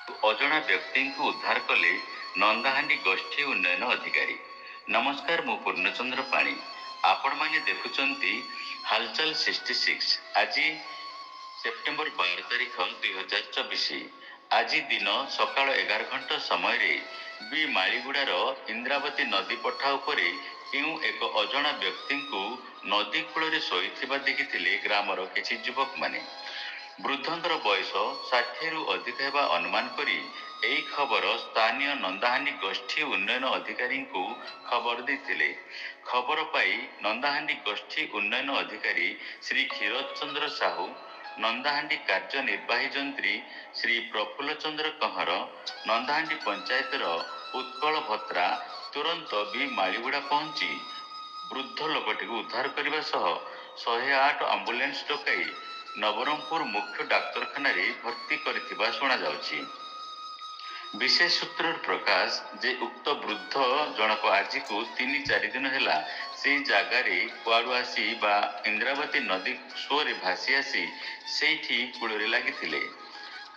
अजणा व्यक्ति को उद्धार कले नंदाहांडी गोष्ठी उन्नयन अधिकारी। नमस्कार, मु पूर्णचंद्र पाणी। आपण माने देखुचंती हालचाल 66। आज सेप्टेम्बर 12 तारीख 2024। आज दिन सकाळ 11 घंटा समय रे बी मालीगुड़ार इंद्रावती नदी पठा उपरे केउ एक अजणा व्यक्ति को नदी कूल शोइथिबा देखिथिले ग्रामर किछि युवक माने। वृद्धंकर बयस 60 रु अधिक हेबा अनुमान करी एई खबर स्थानीय नंदाहांडी गोष्ठी उन्नयन अधिकारी को खबर देथिले। खबर पाई नंदाहांडी गोष्ठी उन्नयन अधिकारी श्री क्षीरोद चंद्र साहू, नंदाहांडी कार्यनिर्वाही जंत्री श्री प्रफुल्ल चंद्र कंहर, नंदाहांडी पंचायतर उत्कल भत्रा तुरंत बी मालीगुड़ा पहुंची वृद्ध लोकटी को उद्धार करने सह 108 आंबुलेंस डकाई नवरंगपुर मुख्य डाक्तरखाना भर्ती करथिबा सुना जाउछि। विशेष सूत्र प्रकाश जे उक्त वृद्ध जनक आज को 3-4 दिन हैला से जगार कुआड़ू आसी बा इंद्रावती नदी सुअरे भासी आसी सेठी कूल लगी।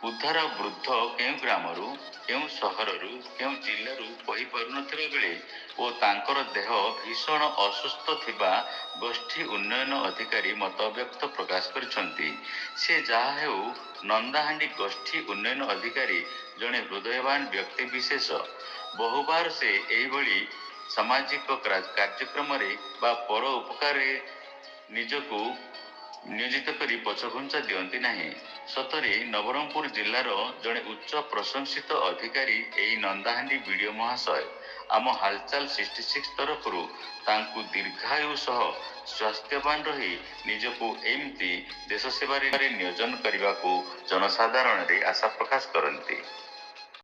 उद्धार वृद्ध केउ ग्रामरू केउ सहररू केउ जिल्लारू कहि पारुनथिबा बेले ओ तांकर देह भीषण असुस्थ थिबा गोष्ठी उन्नयन अधिकारी मत व्यक्त प्रकाश करिसंती। से जहा हेउ नंदाहांडी गोष्ठी उन्नयन अधिकारी जने हृदयवान व्यक्ति विशेष। बहुबार से एभली सामाजिक कार्यक्रम बा पर उपकार निजको नियोजित करी पछघुंचा दियंती नाही। सतरे नवरंगपुर जिल्लार जड़े उच्च प्रशंसित अधिकारी एई नंदाहांडी वीडियो महाशय आम हालचाल 66 तरफरु तांकु दीर्घायु सह स्वास्थ्यवान रही निजको एमती देश सेवारे नियोजन करने को जनसाधारण रे आशा प्रकाश करती।